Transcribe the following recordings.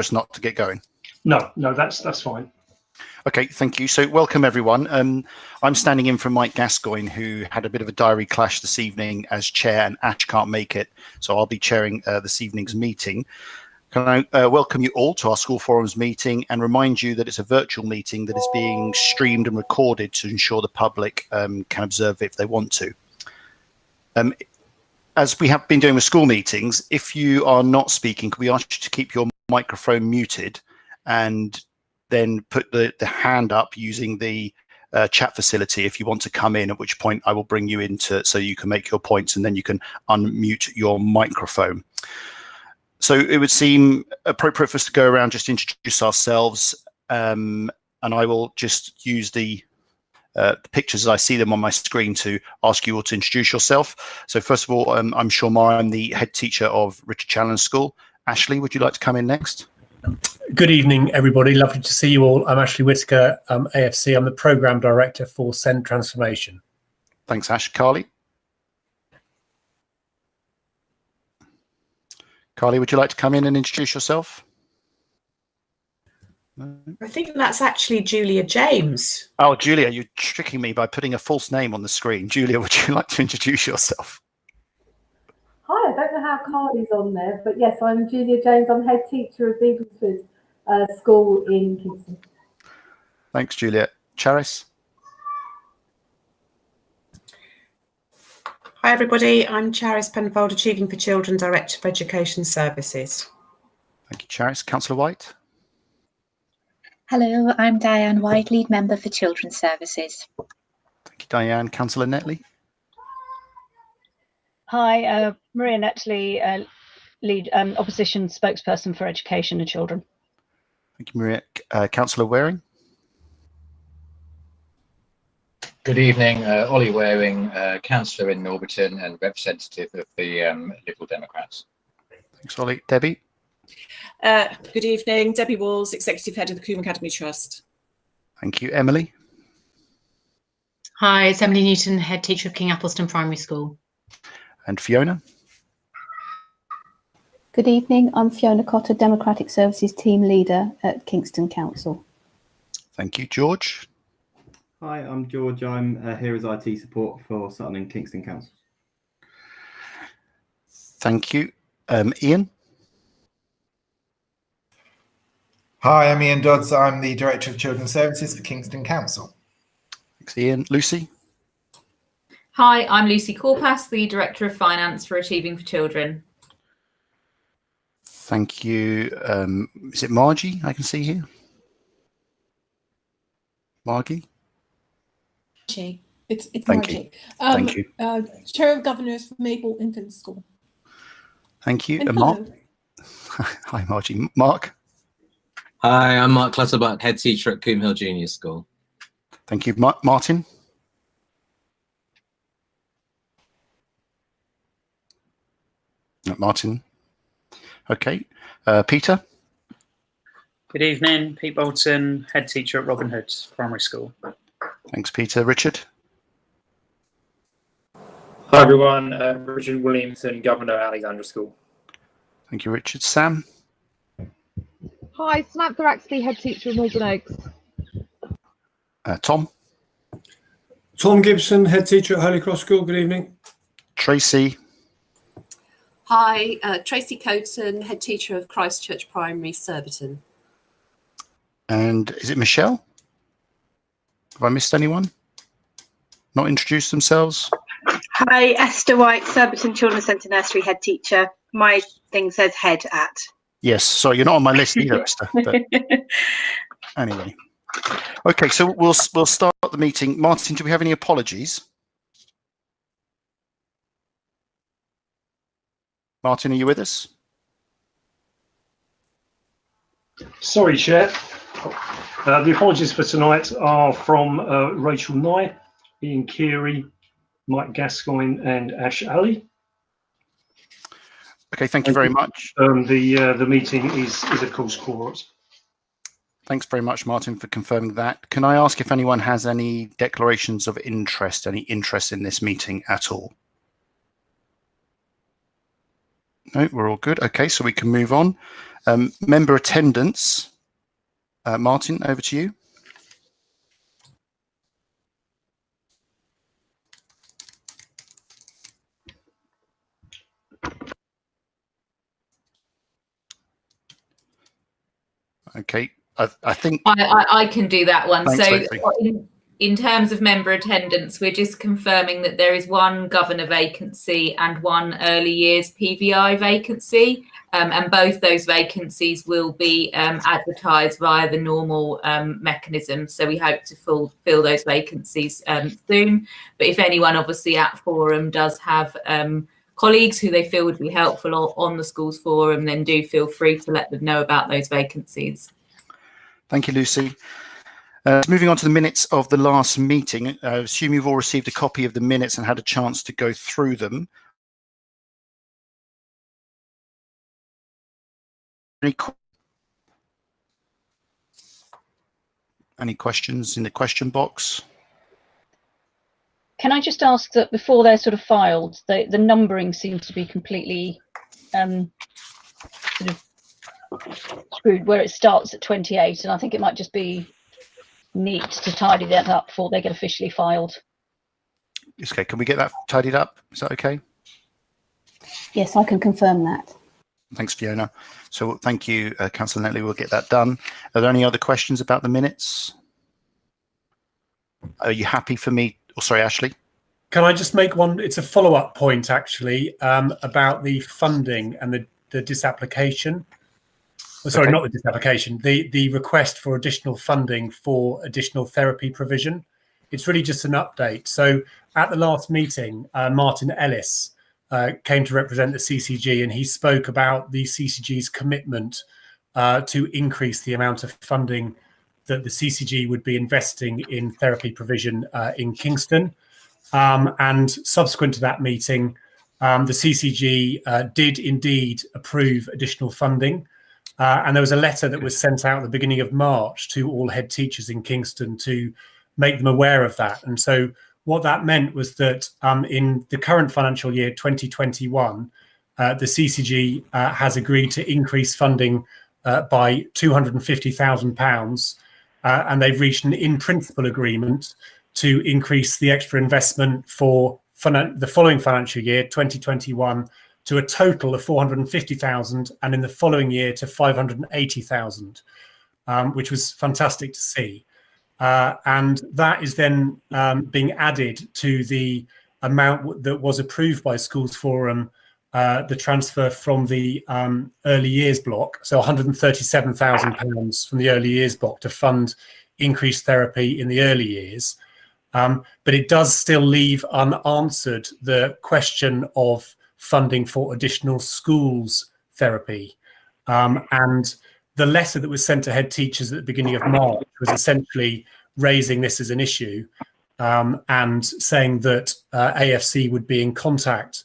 us not to get going? No, that's fine. Okay, thank you. So welcome everyone. I'm standing in for Mike Gascoigne, who had a bit of a diary clash this evening as chair, and Ash can't make it. So I'll be chairing this evening's meeting. Can I welcome you all to our School Forums meeting and remind you that it's a virtual meeting that is being streamed and recorded to ensure the public can observe it if they want to. As we have been doing with school meetings, if you are not speaking, can we ask you to keep your microphone muted and then put the hand up using the chat facility if you want to come in, at which point I will bring you into so you can make your points and then you can unmute your microphone. So it would seem appropriate for us to go around, just introduce ourselves, and I will just use the pictures as I see them on my screen to ask you all to introduce yourself. So first of all, I'm Sean Morrow. I'm the head teacher of Richard Challoner School. Ashley, would you like to come in next? Good evening, everybody. Lovely to see you all. I'm Ashley Whitaker, AFC. I'm the Programme Director for SEND Transformation. Thanks, Ash. Carly? Carly, would you like to come in and introduce yourself? I think that's actually Julia James. Oh, Julia, you're tricking me by putting a false name on the screen. Julia, would you like to introduce yourself? Hi, I don't know how Carly's on there, but yes, I'm Julia James. I'm head teacher of Beaglesford School in Kingston. Thanks, Julia. Charis? Hi, everybody. I'm Charis Penfold, Achieving for Children, Director of Education Services. Thank you, Charis. Councillor White? Hello, I'm Diane White, Lead Member for Children's Services. Thank you, Diane. Councillor Netley? Hi, Maria Netley, Lead Opposition Spokesperson for Education and Children. Thank you, Maria. Councillor Waring? Good evening, Ollie Waring, Councillor in Norbiton and representative of the Liberal Democrats. Thanks, Ollie. Debbie? Good evening, Debbie Walls, Executive Head of the Coombe Academy Trust. Thank you. Emily? Hi, it's Emily Newton, Head Teacher of King Appleston Primary School. And Fiona? Good evening, I'm Fiona Cotter, Democratic Services Team Leader at Kingston Council. Thank you. George? Hi, I'm George. I'm here as IT support for Sutton and Kingston Council. Thank you. Ian? Hi, I'm Ian Dodds. I'm the Director of Children's Services for Kingston Council. Thanks, Ian. Lucy? Hi, I'm Lucy Corpas, the Director of Finance for Achieving for Children. Thank you. Is it Margie I can see here? Margie? It's Thank Margie. you. Thank you. Chair of Governors for Maple Infant School. Thank you. And Mark? Hi, Margie. Mark? Hi, I'm Mark Clutterbuck, Head Teacher at Coombe Hill Junior School. Thank you. Martin? No, Martin? Okay. Peter? Good evening, Pete Bolton, Head Teacher at Robin Hood Primary School. Thanks, Peter. Richard? Hi everyone, Richard Williamson, Governor at Alexandra School. Thank you, Richard. Sam? Hi, Samantha Axley, Head Teacher of Malden Oaks. Tom? Tom Gibson, Head Teacher at Holy Cross School. Good evening. Tracy? Hi, Tracy Coaten, Head Teacher of Christchurch Primary, Surbiton. And is it Michelle? Have I missed anyone? Not introduced themselves? Hi, Esther White, Surbiton Children's Centre Nursery Head Teacher. My thing says head at. Yes, sorry, you're not on my list either, Esther. But anyway. Okay, so we'll start the meeting. Martin, do we have any apologies? Martin, are you with us? Sorry, Chair. The apologies for tonight are from Rachel Nye, Ian Keary, Mike Gascoigne and Ash Ali. Okay, thank you very much. The meeting is of course quorate. Thanks very much, Martin, for confirming that. Can I ask if anyone has any declarations of interest, any interest in this meeting at all? No, we're all good. Okay, so we can move on. Member attendance. Martin, over to you. Okay, I think I can do that one. Thanks, So Sophie. in terms of member attendance, we're just confirming that there is one governor vacancy and one early years PVI vacancy, and both those vacancies will be advertised via the normal mechanism. So we hope to fill those vacancies soon. But if anyone obviously at forum does have colleagues who they feel would be helpful on the schools forum, then do feel free to let them know about those vacancies. Thank you, Lucy. Moving on to the minutes of the last meeting, I assume you've all received a copy of the minutes and had a chance to go through them. Any questions in the question box? Can I just ask that before they're sort of filed, the numbering seems to be completely sort of screwed, where it starts at 28, and I think it might just be neat to tidy that up before they get officially filed. Okay, can we get that tidied up? Is that okay? Yes, I can confirm that. Thanks, Fiona. So thank you, Councillor Netley. We'll get that done. Are there any other questions about the minutes? Are you happy for me? Oh, sorry, Ashley. Can I just make one? It's a follow-up point, actually, about the funding and the disapplication. Well, sorry, not the disapplication, the request for additional funding for additional therapy provision. It's really just an update. So at the last meeting, Martin Ellis came to represent the CCG, and he spoke about the CCG's commitment to increase the amount of funding that the CCG would be investing in therapy provision in Kingston. And subsequent to that meeting, the CCG did indeed approve additional funding. And there was a letter that was sent out at the beginning of March to all head teachers in Kingston to make them aware of that. And so what that meant was that in the current financial year, 2021, the CCG has agreed to increase funding by £250,000, and they've reached an in-principle agreement to increase the extra investment for the following financial year, 2021, to a total of 450,000, and in the following year to 580,000, which was fantastic to see. And that is then being added to the amount that was approved by Schools Forum, the transfer from the early years block, so £137,000 from the early years block to fund increased therapy in the early years. But it does still leave unanswered the question of funding for additional schools therapy. And the letter that was sent to head teachers at the beginning of March was essentially raising this as an issue and saying that AFC would be in contact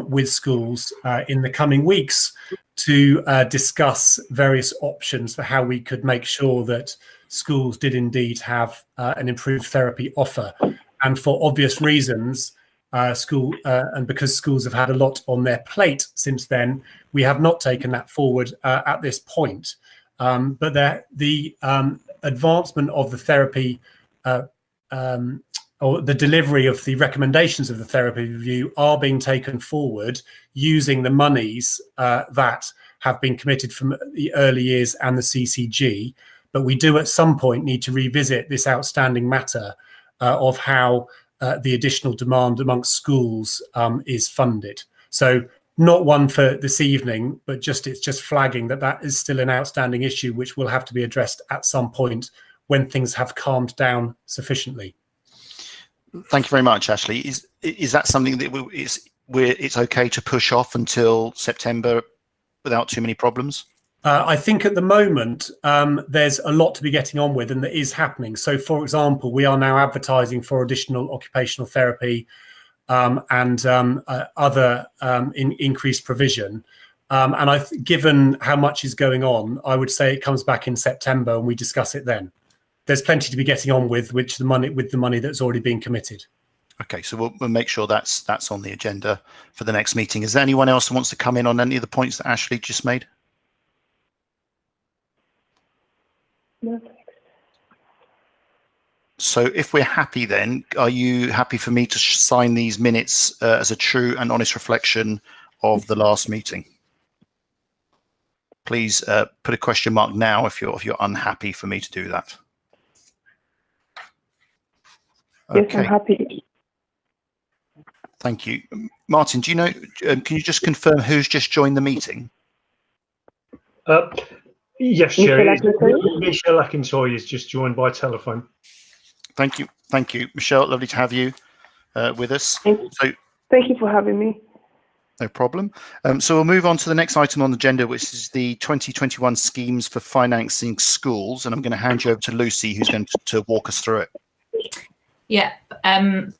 with schools in the coming weeks to discuss various options for how we could make sure that schools did indeed have an improved therapy offer. And for obvious reasons, and because schools have had a lot on their plate since then, we have not taken that forward at this point. But the advancement of the therapy or the delivery of the recommendations of the therapy review are being taken forward using the monies that have been committed from the early years and the CCG. But we do at some point need to revisit this outstanding matter of how the additional demand amongst schools is funded. So not one for this evening, but it's just flagging that is still an outstanding issue which will have to be addressed at some point when things have calmed down sufficiently. Thank you very much, Ashley. Is that something that it's okay to push off until September without too many problems? I think at the moment there's a lot to be getting on with, and that is happening. So, for example, we are now advertising for additional occupational therapy and other increased provision. And given how much is going on, I would say it comes back in September and we discuss it then. There's plenty to be getting on with the money that's already been committed. Okay, so we'll make sure that's on the agenda for the next meeting. Is there anyone else who wants to come in on any of the points that Ashley just made? So if we're happy then, are you happy for me to sign these minutes as a true and honest reflection of the last meeting? Please put a question mark now if you're unhappy for me to do that. Yes, I'm happy. Thank you. Martin, do you know, can you just confirm who's just joined the meeting? Yes, Chair. Michelle Akintoy is just joined by telephone. Thank you. Thank you. Michelle, lovely to have you with us. Thank you for having me. No problem. So we'll move on to the next item on the agenda, which is the 2021 schemes for financing schools. And I'm going to hand you over to Lucy, who's going to walk us through it. Yeah,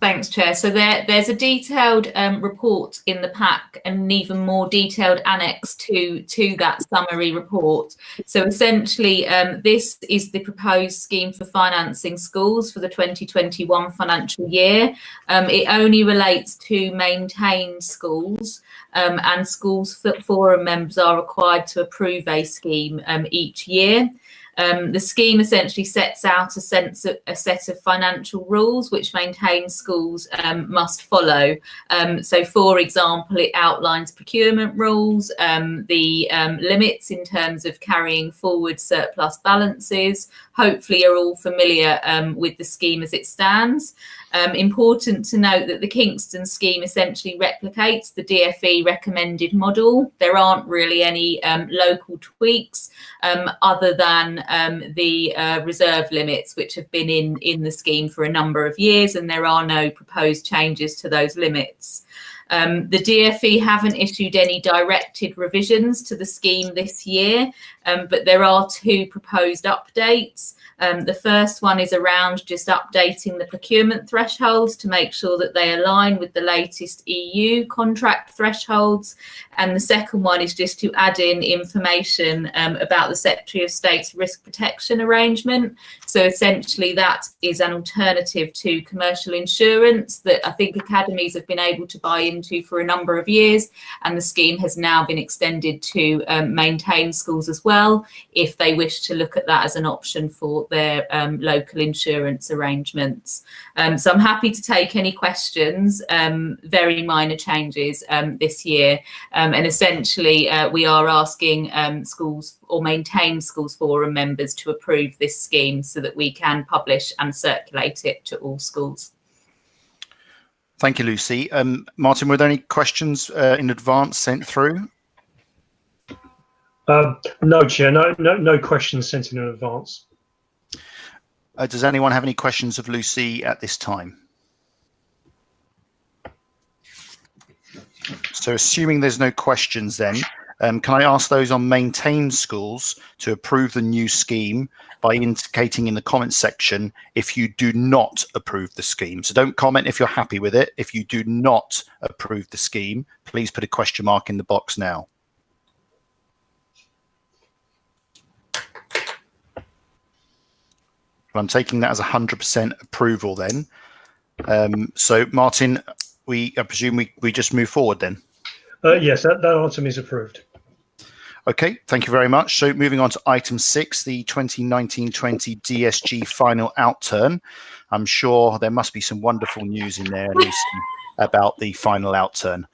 thanks, Chair. So there's a detailed report in the pack and an even more detailed annex to that summary report. So essentially, this is the proposed scheme for financing schools for the 2021 financial year. It only relates to maintained schools, and schools forum members are required to approve a scheme each year. The scheme essentially sets out a set of financial rules which maintained schools must follow. So, for example, it outlines procurement rules, the limits in terms of carrying forward surplus balances. Hopefully you're all familiar with the scheme as it stands. Important to note that the Kingston scheme essentially replicates the DfE recommended model. There aren't really any local tweaks other than the reserve limits, which have been in the scheme for a number of years, and there are no proposed changes to those limits. The DfE haven't issued any directed revisions to the scheme this year, but there are two proposed updates. The first one is around just updating the procurement thresholds to make sure that they align with the latest EU contract thresholds. And the second one is just to add in information about the Secretary of State's risk protection arrangement. So essentially that is an alternative to commercial insurance that I think academies have been able to buy into for a number of years. And the scheme has now been extended to maintain schools as well, if they wish to look at that as an option for their local insurance arrangements. So I'm happy to take any questions, very minor changes this year. And essentially, we are asking schools or maintained schools forum members to approve this scheme so that we can publish and circulate it to all schools. Thank you, Lucy. Martin, were there any questions in advance sent through? No, Chair, no questions sent in advance. Does anyone have any questions of Lucy at this time? So assuming there's no questions then, can I ask those on maintained schools to approve the new scheme by indicating in the comments section if you do not approve the scheme? So don't comment if you're happy with it. If you do not approve the scheme, please put a question mark in the box now. I'm taking that as 100% approval then. So Martin, I presume we just move forward then? Yes, that item is approved. Okay, thank you very much. So moving on to item 6, the 2019-20 DSG final outturn. I'm sure there must be some wonderful news in there, Lucy, about the final outturn.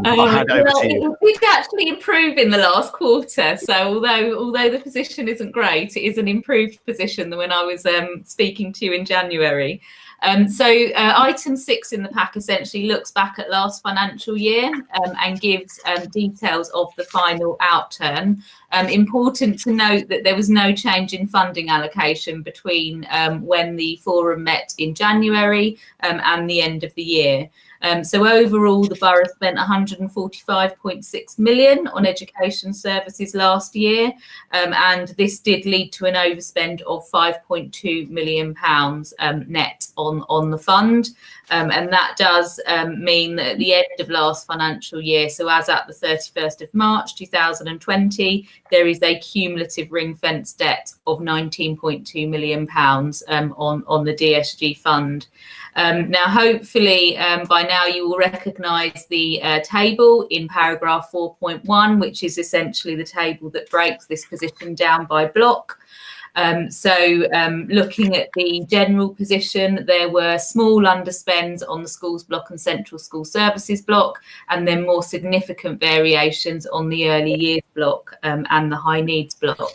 I'll hand it over to you. It did actually improve in the last quarter. So although the position isn't great, it is an improved position than when I was speaking to you in January. Item 6 in the pack essentially looks back at last financial year and gives details of the final outturn. Important to note that there was no change in funding allocation between when the forum met in January and the end of the year. So overall, the borough spent £145.6 million on education services last year, and this did lead to an overspend of £5.2 million net on the fund. And that does mean that at the end of last financial year, so as at the 31st of March 2020, there is a cumulative ring-fence debt of £19.2 million on the DSG fund. Now, hopefully, by now you will recognise the table in paragraph 4.1, which is essentially the table that breaks this position down by block. Looking at the general position, there were small underspends on the schools block and central school services block, and then more significant variations on the early years block and the high needs block.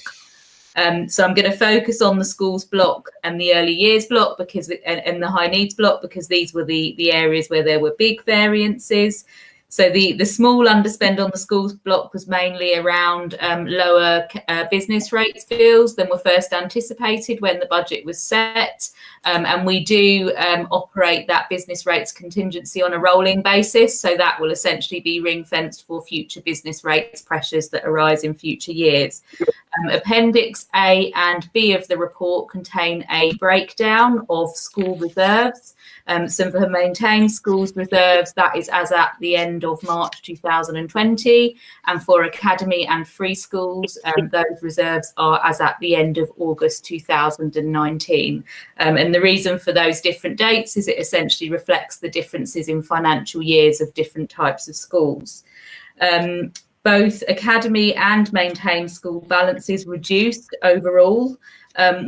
So I'm going to focus on the schools block and the early years block and the high needs block, because these were the areas where there were big variances. So the small underspend on the schools block was mainly around lower business rates bills than were first anticipated when the budget was set. And we do operate that business rates contingency on a rolling basis. So that will essentially be ring fenced for future business rates pressures that arise in future years. Appendix A and B of the report contain a breakdown of school reserves. So for maintained schools reserves, that is as at the end of March 2020. And for academy and free schools, those reserves are as at the end of August 2019. And the reason for those different dates is it essentially reflects the differences in financial years of different types of schools. Both academy and maintained school balances reduced overall.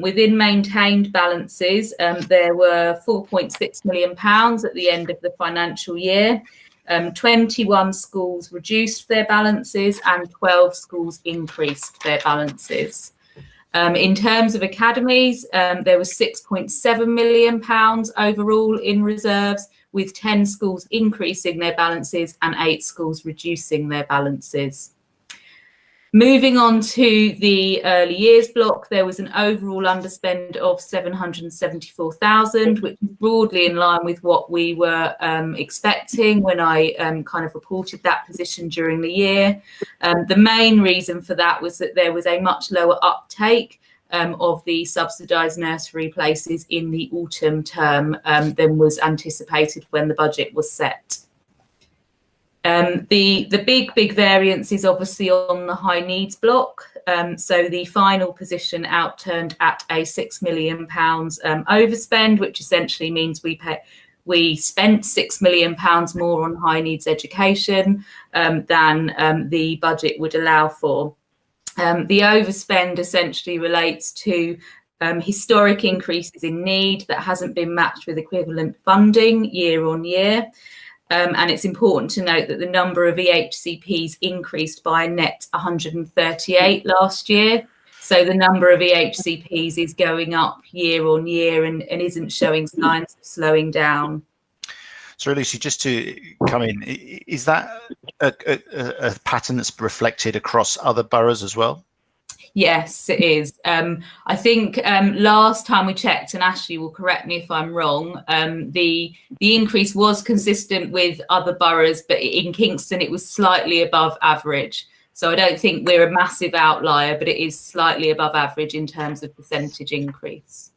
Within maintained balances, there were £4.6 million at the end of the financial year. 21 schools reduced their balances and 12 schools increased their balances. In terms of academies, there was £6.7 million overall in reserves, with 10 schools increasing their balances and 8 schools reducing their balances. Moving on to the early years block, there was an overall underspend of 774,000, which is broadly in line with what we were expecting when I kind of reported that position during the year. The main reason for that was that there was a much lower uptake of the subsidised nursery places in the autumn term than was anticipated when the budget was set. The big variance is obviously on the high needs block. So the final position outturned at a £6 million overspend, which essentially means we spent £6 million more on high needs education than the budget would allow for. The overspend essentially relates to historic increases in need that hasn't been matched with equivalent funding year on year. And it's important to note that the number of EHCPs increased by a net 138 last year. So the number of EHCPs is going up year on year and isn't showing signs of slowing down. So Lucy, just to come in, is that a pattern that's reflected across other boroughs as well? Yes, it is. I think last time we checked, and Ashley will correct me if I'm wrong, the increase was consistent with other boroughs, but in Kingston it was slightly above average. So I don't think we're a massive outlier, but it is slightly above average in terms of percentage increase.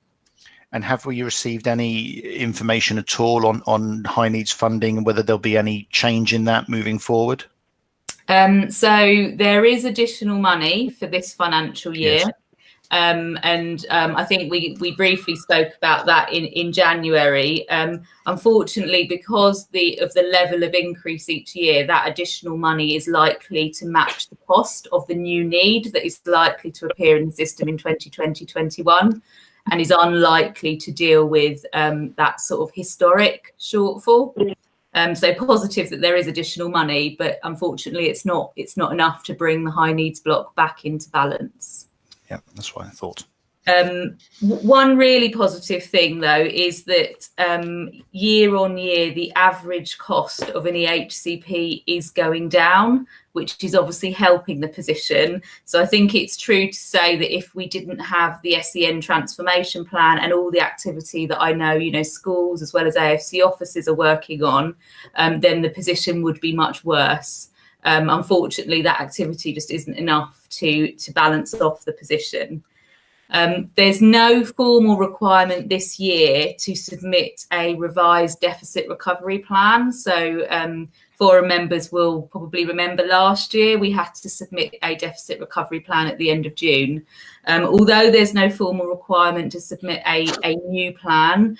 And have we received any information at all on high needs funding and whether there'll be any change in that moving forward? So there is additional money for this financial year. Yes. I think we briefly spoke about that in January. Unfortunately, because of the level of increase each year, that additional money is likely to match the cost of the new need that is likely to appear in the system in 2020-21. And is unlikely to deal with that sort of historic shortfall. So positive that there is additional money, but unfortunately it's not enough to bring the high needs block back into balance. Yeah, that's what I thought. One really positive thing though is that year on year the average cost of an EHCP is going down, which is obviously helping the position. So I think it's true to say that if we didn't have the SEN transformation plan and all the activity that I know, schools as well as AFC offices are working on, then the position would be much worse. Unfortunately, that activity just isn't enough to balance off the position. There's no formal requirement this year to submit a revised deficit recovery plan. So forum members will probably remember last year we had to submit a deficit recovery plan at the end of June. Although there's no formal requirement to submit a new plan,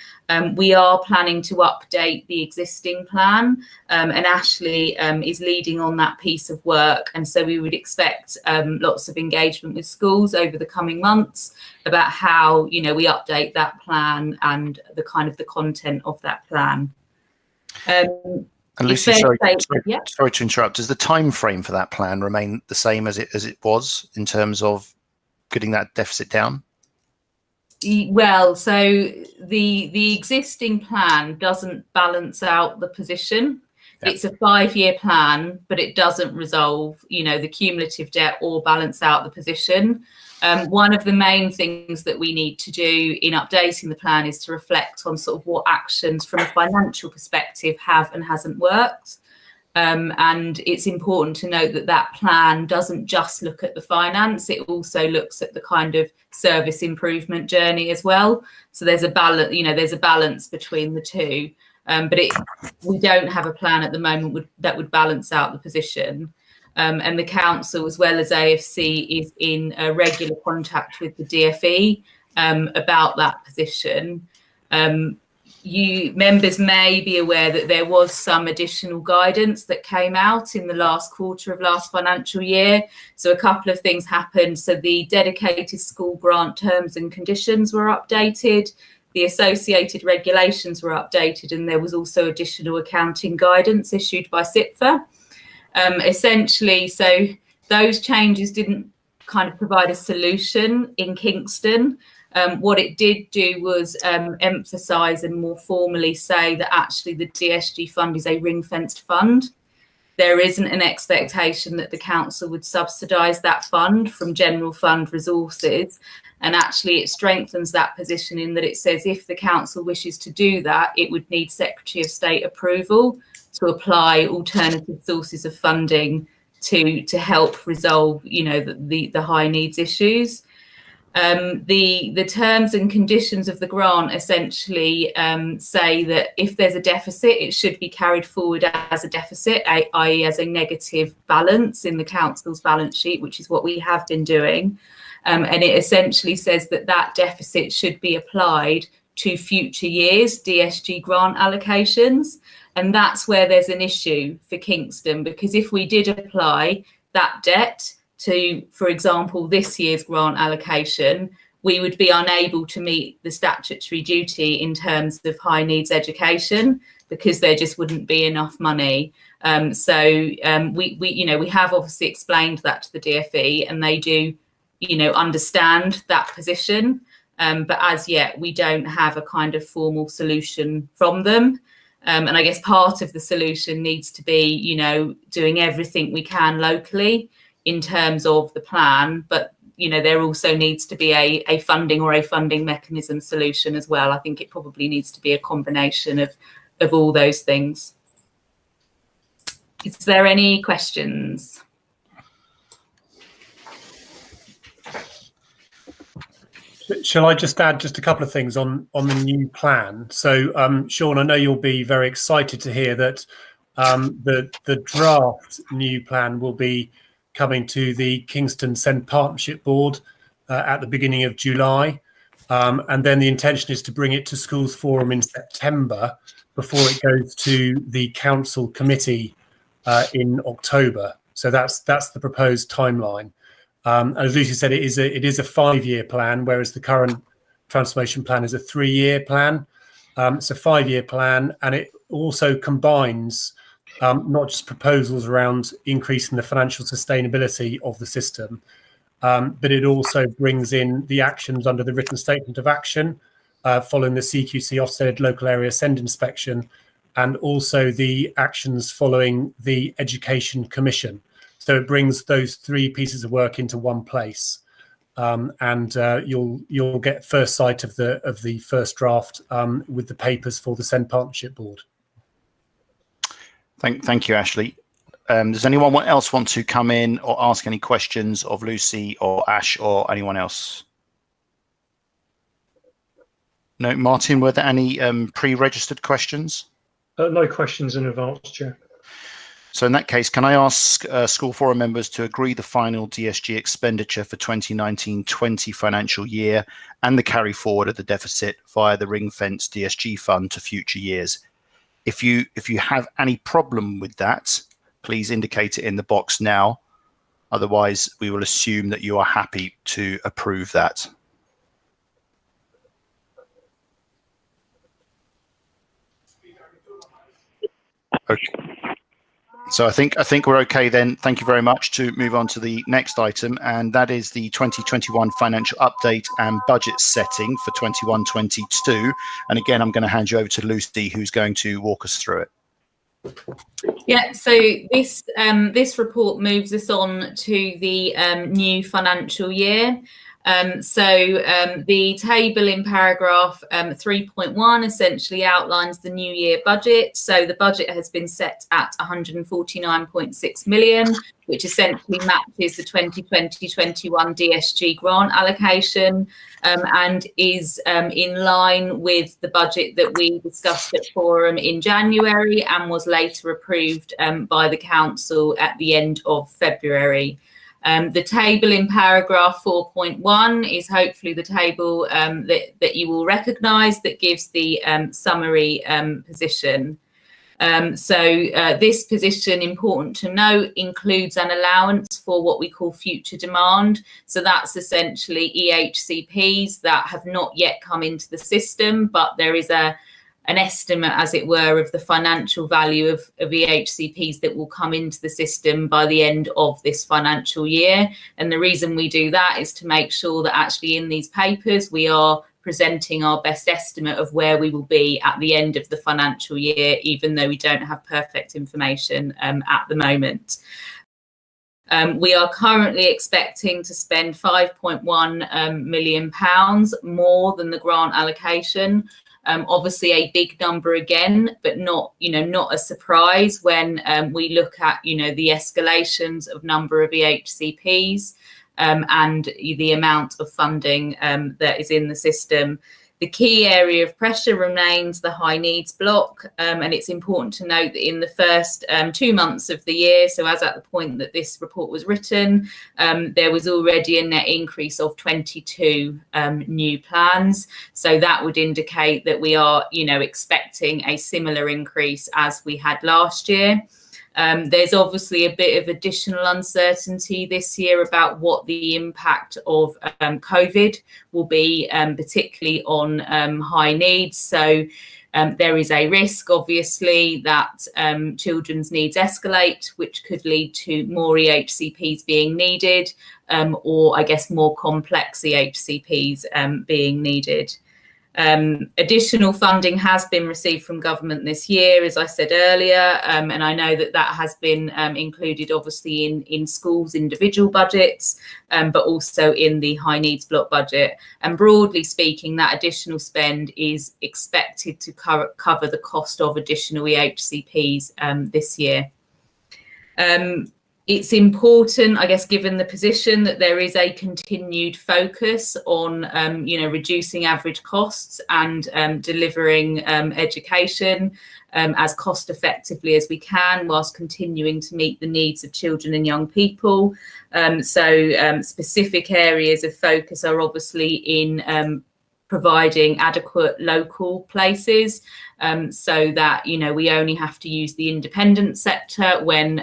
we are planning to update the existing plan, and Ashley is leading on that piece of work, and so we would expect lots of engagement with schools over the coming months about how, you know, we update that plan and the kind of the content of that plan. And Lucy, sorry to interrupt. Does the time frame for that plan remain the same as it was in terms of getting that deficit down? Well, so the existing plan doesn't balance out the position. Yeah. It's a 5-year plan, but it doesn't resolve, you know, the cumulative debt or balance out the position. One of the main things that we need to do in updating the plan is to reflect on sort of what actions from a financial perspective have and hasn't worked. And it's important to note that that plan doesn't just look at the finance, it also looks at the kind of service improvement journey as well. So there's a balance, you know, there's a balance between the two. But we don't have a plan at the moment that would balance out the position. And the council, as well as AFC, is in regular contact with the DFE about that position. You members may be aware that there was some additional guidance that came out in the last quarter of last financial year. So a couple of things happened. So the dedicated school grant terms and conditions were updated, the associated regulations were updated, and there was also additional accounting guidance issued by SIPFA. Essentially, so those changes didn't kind of provide a solution in Kingston. What it did do was emphasise and more formally say that actually the DSG fund is a ring-fenced fund. There isn't an expectation that the council would subsidise that fund from general fund resources. And actually it strengthens that position in that it says if the council wishes to do that, it would need Secretary of State approval to apply alternative sources of funding to help resolve, you know, the high needs issues. The terms and conditions of the grant essentially say that if there's a deficit, it should be carried forward as a deficit, i.e. as a negative balance in the council's balance sheet, which is what we have been doing. And it essentially says that that deficit should be applied to future years' DSG grant allocations. And that's where there's an issue for Kingston, because if we did apply that debt to, for example, this year's grant allocation, we would be unable to meet the statutory duty in terms of high needs education because there just wouldn't be enough money. We have obviously explained that to the DFE, and they do, you know, understand that position. But as yet, we don't have a kind of formal solution from them. And I guess part of the solution needs to be, you know, doing everything we can locally in terms of the plan, but, you know, there also needs to be a funding or a funding mechanism solution as well. I think it probably needs to be a combination of all those things. Is there any questions? Shall I just add just a couple of things on the new plan? So, Sean, I know you'll be very excited to hear that the draft new plan will be coming to the Kingston SEND Partnership Board at the beginning of July. And then the intention is to bring it to Schools Forum in September before it goes to the Council Committee in October. So that's the proposed timeline. As Lucy said, it is a 5-year plan, whereas the current transformation plan is a 3-year plan. It's a 5-year plan, and it also combines not just proposals around increasing the financial sustainability of the system, but it also brings in the actions under the written statement of action following the CQC Ofsted local area SEND inspection, and also the actions following the Education Commission. So it brings those 3 pieces of work into one place, and you'll get first sight of the first draft with the papers for the SEND Partnership Board. Thank you, Ashley. Does anyone else want to come in or ask any questions of Lucy or Ash or anyone else? No, Martin, were there any pre-registered questions? No questions in advance, Chair. So in that case, can I ask school forum members to agree the final DSG expenditure for 2019-20 financial year and the carry forward of the deficit via the ring-fence DSG fund to future years? If you have any problem with that, please indicate it in the box now. Otherwise, we will assume that you are happy to approve that. Okay. So I think we're okay then. Thank you very much. To move on to the next item, and that is the 2021 financial update and budget setting for 21-22. And again, I'm going to hand you over to Lucy, who's going to walk us through it. Yeah, so this report moves us on to the new financial year. The table in paragraph 3.1 essentially outlines the new year budget. So the budget has been set at 149.6 million, which essentially matches the 2020-21 DSG grant allocation and is in line with the budget that we discussed at Forum in January and was later approved by the Council at the end of February. The table in paragraph 4.1 is hopefully the table that you will recognise, that gives the summary position. This position, important to note, includes an allowance for what we call future demand. So that's essentially EHCPs that have not yet come into the system, but there is an estimate, as it were, of the financial value of EHCPs that will come into the system by the end of this financial year. And the reason we do that is to make sure that actually in these papers we are presenting our best estimate of where we will be at the end of the financial year, even though we don't have perfect information at the moment. We are currently expecting to spend £5.1 million more than the grant allocation. Obviously a big number again, but not a surprise when we look at, the escalations of number of EHCPs and the amount of funding that is in the system. The key area of pressure remains the high needs block, and it's important to note that in the first 2 months of the year, so as at the point that this report was written, there was already a net increase of 22 new plans. So that would indicate that we are, expecting a similar increase as we had last year. There's obviously a bit of additional uncertainty this year about what the impact of COVID will be, particularly on high needs. So there is a risk, obviously, that children's needs escalate, which could lead to more EHCPs being needed, or I guess more complex EHCPs being needed. Additional funding has been received from government this year, as I said earlier, and I know that has been included obviously in schools' individual budgets, but also in the high needs block budget. And broadly speaking, that additional spend is expected to cover the cost of additional EHCPs this year. It's important, I guess, given the position, that there is a continued focus on, reducing average costs and delivering education as cost effectively as we can, whilst continuing to meet the needs of children and young people. Specific areas of focus are obviously in providing adequate local places, so that we only have to use the independent sector when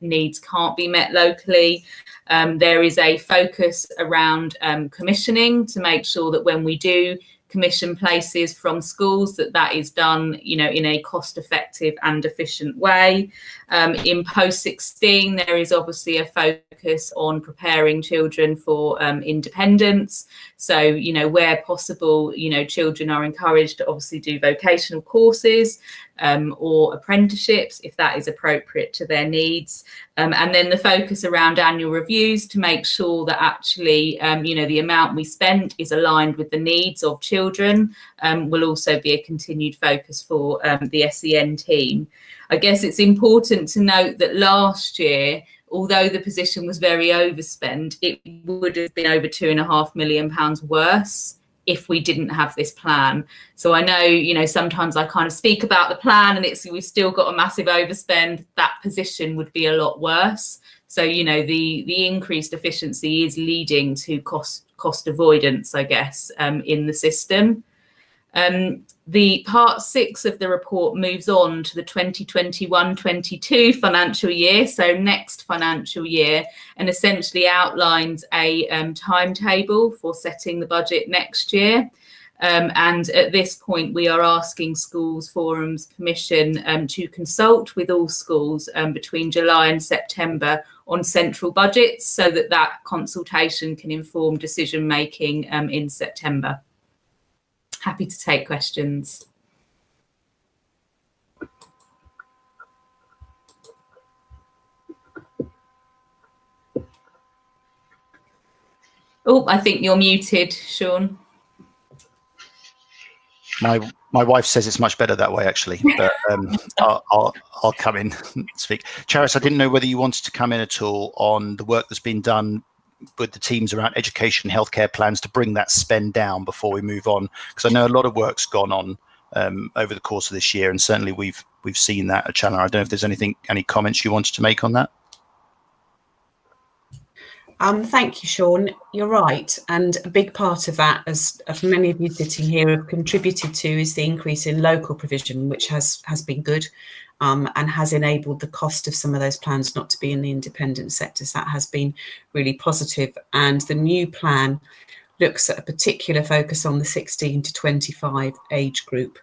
needs can't be met locally. There is a focus around commissioning to make sure that when we do commission places from schools, that is done in a cost effective and efficient way. In post-16, there is obviously a focus on preparing children for independence. So where possible, children are encouraged to obviously do vocational courses or apprenticeships if that is appropriate to their needs. And then the focus around annual reviews to make sure that actually the amount we spend is aligned with the needs of children will also be a continued focus for the SEN team. I guess it's important to note that last year, although the position was very overspent, it would have been over £2.5 million worse if we didn't have this plan. So I know, you know, sometimes I kind of speak about the plan and we've still got a massive overspend. That position would be a lot worse. So, you know, the increased efficiency is leading to cost avoidance, I guess, in the system. The part 6 of the report moves on to the 2021-22 financial year, so next financial year, and essentially outlines a timetable for setting the budget next year. And at this point, we are asking Schools Forum's permission to consult with all schools between July and September on central budgets, so that that consultation can inform decision making in September. Happy to take questions. Oh, I think you're muted, Sean. My wife says it's much better that way, actually, but I'll come in and speak. Charis, I didn't know whether you wanted to come in at all on the work that's been done with the teams around education and healthcare plans to bring that spend down before we move on, because I know a lot of work's gone on over the course of this year, and certainly we've seen that at Chandler. I don't know if there's any comments you wanted to make on that. Thank you, Sean. You're right, and a big part of that, as many of you sitting here have contributed to, is the increase in local provision, which has been good. And has enabled the cost of some of those plans not to be in the independent sectors. That has been really positive. And the new plan looks at a particular focus on the 16 to 25 age group.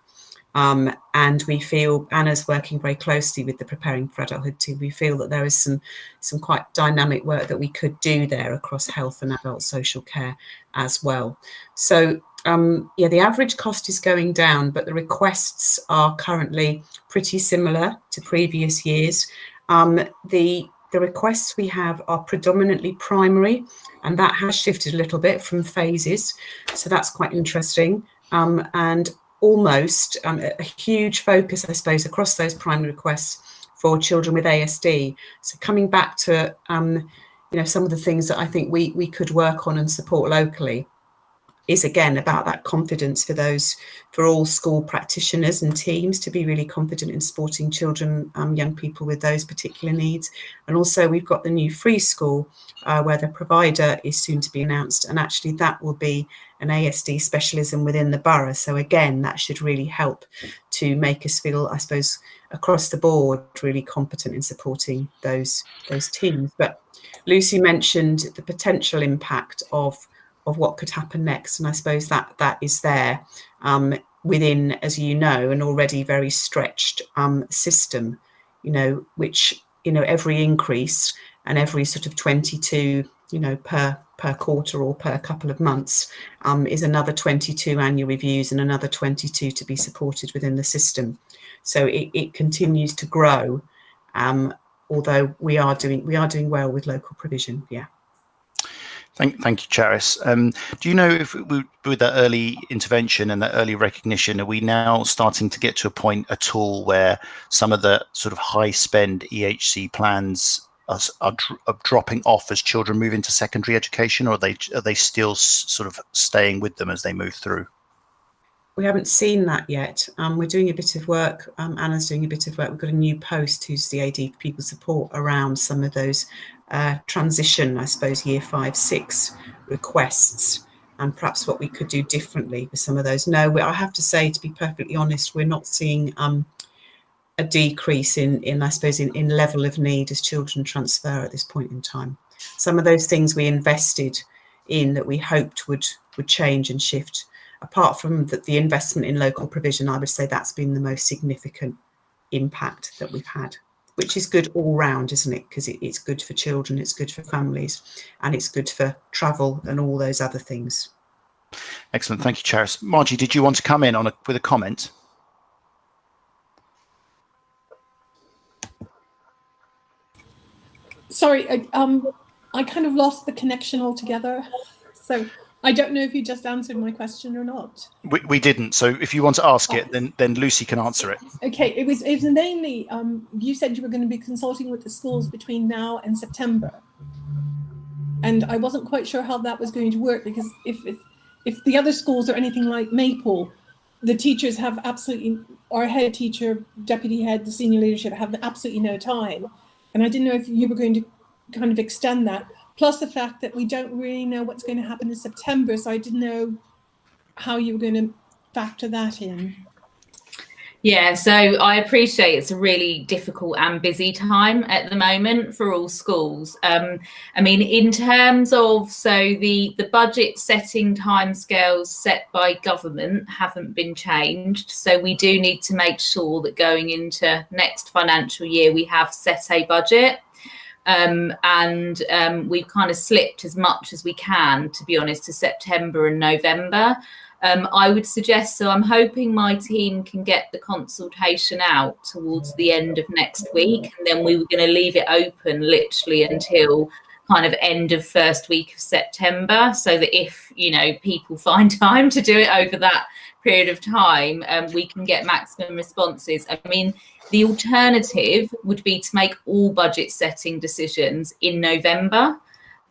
And we feel, Anna's working very closely with the Preparing for Adulthood team, we feel that there is some quite dynamic work that we could do there across health and adult social care as well. So yeah, the average cost is going down, but the requests are currently pretty similar to previous years. The requests we have are predominantly primary, and that has shifted a little bit from phases. So that's quite interesting. And almost a huge focus, I suppose, across those primary requests for children with ASD. So coming back to, you know, some of the things that I think we could work on and support locally is again about that confidence for all school practitioners and teams to be really confident in supporting children, young people with those particular needs. And also we've got the new free school where the provider is soon to be announced, and actually that will be an ASD specialism within the borough. So again, that should really help to make us feel, I suppose, across the board really competent in supporting those teams. But Lucy mentioned the potential impact of what could happen next, and I suppose that is there within, as you know, an already very stretched system, you know, which, you know, every increase and every sort of 22, you know, per quarter or per couple of months is another 22 annual reviews and another 22 to be supported within the system. So it continues to grow, although we are doing well with local provision. Yeah. Thank you, Charis. Do you know if with that early intervention and that early recognition, are we now starting to get to a point at all where some of the sort of high spend EHC plans are dropping off as children move into secondary education, or are they still sort of staying with them as they move through? We haven't seen that yet. We're doing a bit of work. Anna's doing a bit of work. We've got a new post who's the AD for People Support around some of those transition, I suppose, year 5, 6 requests, and perhaps what we could do differently with some of those. No, I have to say, to be perfectly honest, we're not seeing a decrease in I suppose, in level of need as children transfer at this point in time. Some of those things we invested in that we hoped would change and shift. Apart from the investment in local provision, I would say that's been the most significant impact that we've had, which is good all round, isn't it? Because it's good for children, it's good for families, and it's good for travel and all those other things. Excellent, thank you, Charis. Margie, did you want to come in with a comment? Sorry, I kind of lost the connection altogether, so I don't know if you just answered my question or not. We didn't. So if you want to ask it, then Lucy can answer it. Okay, it was mainly you said you were going to be consulting with the schools between now and September, and I wasn't quite sure how that was going to work, because if if the other schools are anything like Maple, the teachers have absolutely, our head teacher, deputy head, the senior leadership have absolutely no time. And I didn't know if you were going to kind of extend that. Plus the fact that we don't really know what's going to happen in September. So I didn't know how you were going to factor that in. Yeah, so I appreciate it's a really difficult and busy time at the moment for all schools. I mean, in terms of, so the budget setting timescales set by government haven't been changed. So we do need to make sure that going into next financial year, we have set a budget. We've kind of slipped as much as we can, to be honest, to September and November. I would suggest, so I'm hoping my team can get the consultation out towards the end of next week, and then we were going to leave it open literally until kind of end of first week of September, so that if, you know, people find time to do it over that period of time, we can get maximum responses. I mean, the alternative would be to make all budget setting decisions in November.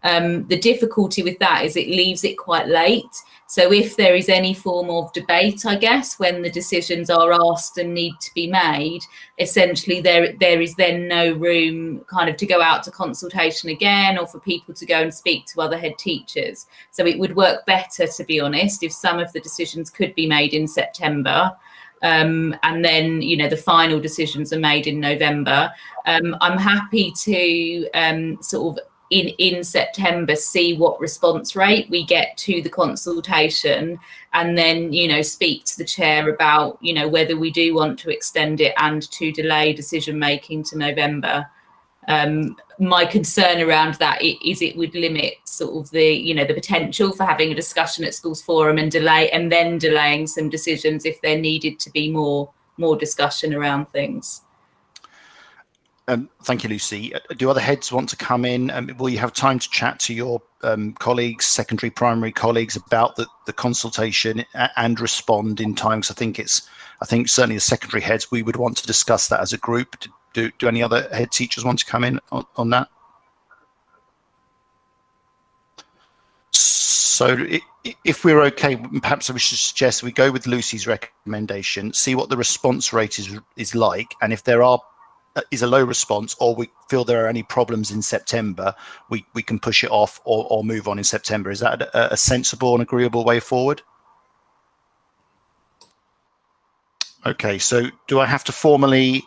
The difficulty with that is it leaves it quite late. So if there is any form of debate, I guess, when the decisions are asked and need to be made, essentially there is then no room kind of to go out to consultation again, or for people to go and speak to other head teachers. So it would work better, to be honest, if some of the decisions could be made in September. And then, you know, the final decisions are made in November. I'm happy to sort of in September see what response rate we get to the consultation, and then, you know, speak to the chair about, you know, whether we do want to extend it and to delay decision making to November. My concern around that is it would limit sort of the, you know, the potential for having a discussion at schools forum and then delaying some decisions if there needed to be more discussion around things. Thank you, Lucy. Do other heads want to come in? Will you have time to chat to your colleagues, secondary, primary colleagues, about the consultation and respond in time? Because I think certainly the secondary heads, we would want to discuss that as a group. Do any other head teachers want to come in on that? So if we're okay, perhaps we should suggest we go with Lucy's recommendation, see what the response rate is like, and if there is a low response, or we feel there are any problems in September, we can push it off or move on in September. Is that a sensible and agreeable way forward? Okay, so do I have to formally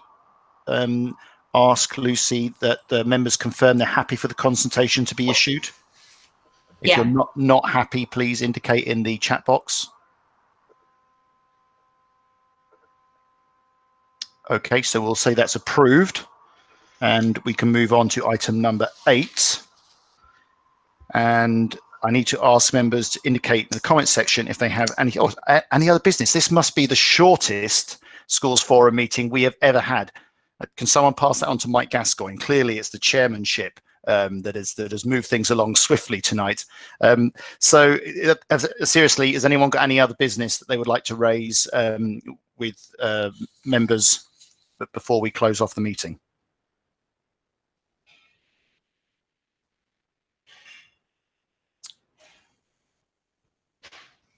ask Lucy that the members confirm they're happy for the consultation to be issued? If you're not happy, please indicate in the chat box. Okay, so we'll say that's approved, and we can move on to item number 8. And I need to ask members to indicate in the comment section if they have any other business. This must be the shortest schools forum meeting we have ever had. Can someone pass that on to Mike Gascoigne? Clearly, it's the chairmanship that has moved things along swiftly tonight. So seriously, has anyone got any other business that they would like to raise with members before we close off the meeting?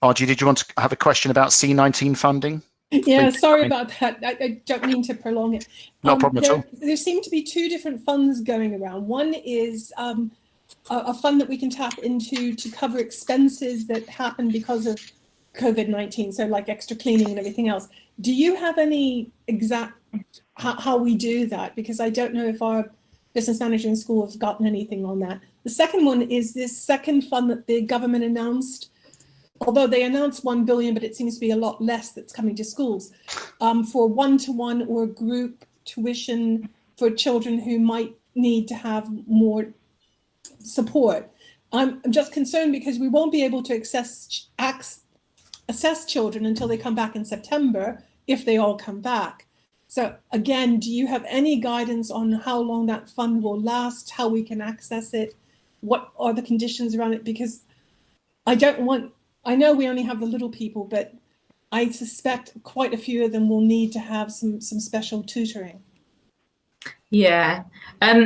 RG, did you want to have a question about C19 funding? Yeah, sorry about that. I don't mean to prolong it. No problem at all. There seem to be 2 different funds going around. One is a fund that we can tap into to cover expenses that happen because of COVID-19, so like extra cleaning and everything else. Do you have any exact how we do that? Because I don't know if our business manager in school has gotten anything on that. The second one is this second fund that the government announced, although they announced 1 billion, but it seems to be a lot less that's coming to schools, for one-to-one or group tuition for children who might need to have more support. I'm just concerned because we won't be able to assess children until they come back in September, if they all come back. So again, do you have any guidance on how long that fund will last, how we can access it, what are the conditions around it? Because I know we only have the little people, but I suspect quite a few of them will need to have some special tutoring. Yeah.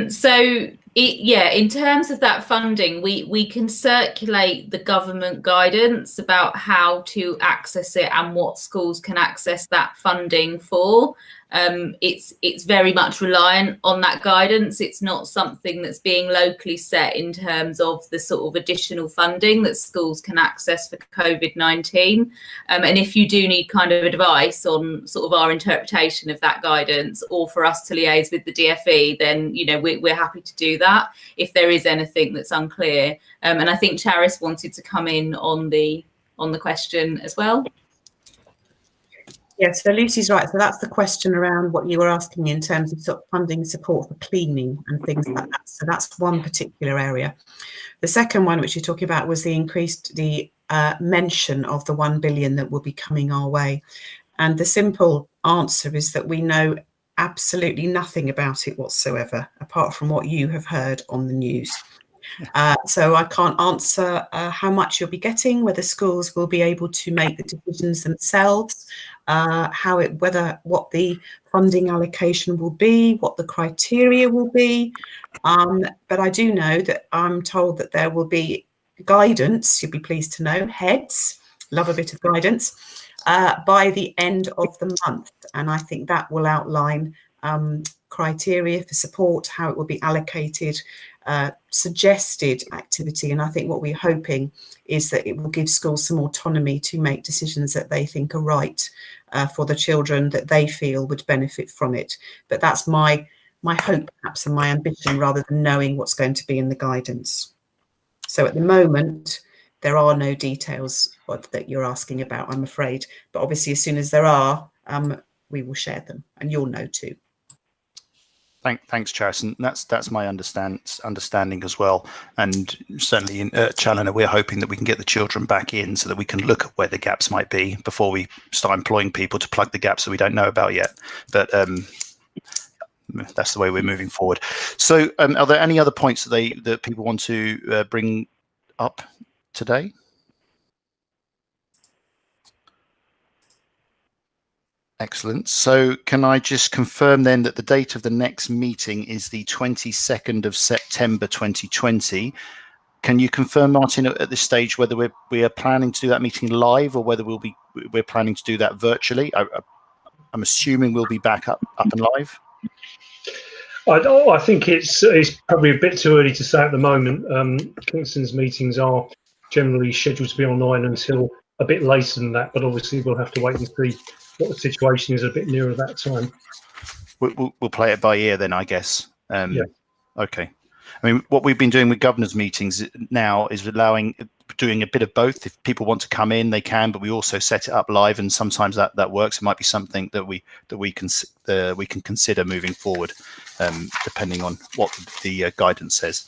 So In terms of that funding, we can circulate the government guidance about how to access it and what schools can access that funding for. It's very much reliant on that guidance. It's not something that's being locally set in terms of the sort of additional funding that schools can access for COVID-19. And if you do need kind of advice on sort of our interpretation of that guidance, or for us to liaise with the DFE, then we're happy to do that if there is anything that's unclear. And I think Charis wanted to come in on the question as well. Yeah, so Lucy's right. So that's the question around what you were asking in terms of sort of funding support for cleaning and things like that. So that's one particular area. The second one, which you're talking about, was the mention of the 1 billion that will be coming our way. And the simple answer is that we know absolutely nothing about it whatsoever, apart from what you have heard on the news. So I can't answer how much you'll be getting, whether schools will be able to make the decisions themselves, what the funding allocation will be, what the criteria will be. But I do know that I'm told that there will be guidance, you'll be pleased to know, heads, love a bit of guidance, by the end of the month. And I think that will outline criteria for support, how it will be allocated, suggested activity. And I think what we're hoping is that it will give schools some autonomy to make decisions that they think are right for the children that they feel would benefit from it. But that's my hope, perhaps, and my ambition, rather than knowing what's going to be in the guidance. So at the moment, there are no details that you're asking about, I'm afraid. But obviously, as soon as there are, we will share them, and you'll know too. Thanks, Charis, and that's my understanding as well. And certainly in Challoner, we're hoping that we can get the children back in so that we can look at where the gaps might be before we start employing people to plug the gaps that we don't know about yet. But that's the way we're moving forward. So are there any other points that people want to bring up today? Excellent. So can I just confirm then that the date of the next meeting is the 22nd of September 2020? Can you confirm, Martin, at this stage whether we are planning to do that meeting live or whether we're planning to do that virtually? I'm assuming we'll be back up and live. I think it's probably a bit too early to say at the moment. Kingston's meetings are generally scheduled to be online until a bit later than that, but obviously we'll have to wait and see what the situation is a bit nearer that time. We'll play it by ear then, I guess. Yeah. Okay. I mean, what we've been doing with governors' meetings now is doing a bit of both. If people want to come in, they can, but we also set it up live, and sometimes that works. It might be something that we can consider moving forward, depending on what the guidance says.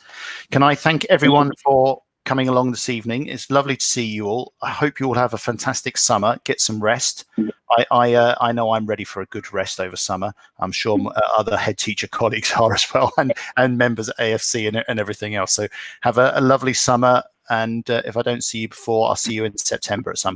Can I thank everyone for coming along this evening? It's lovely to see you all. I hope you all have a fantastic summer. Get some rest. I know I'm ready for a good rest over summer. I'm sure other head teacher colleagues are as well, and members at AFC and everything else. So have a lovely summer. And if I don't see you before, I'll see you in September at some point.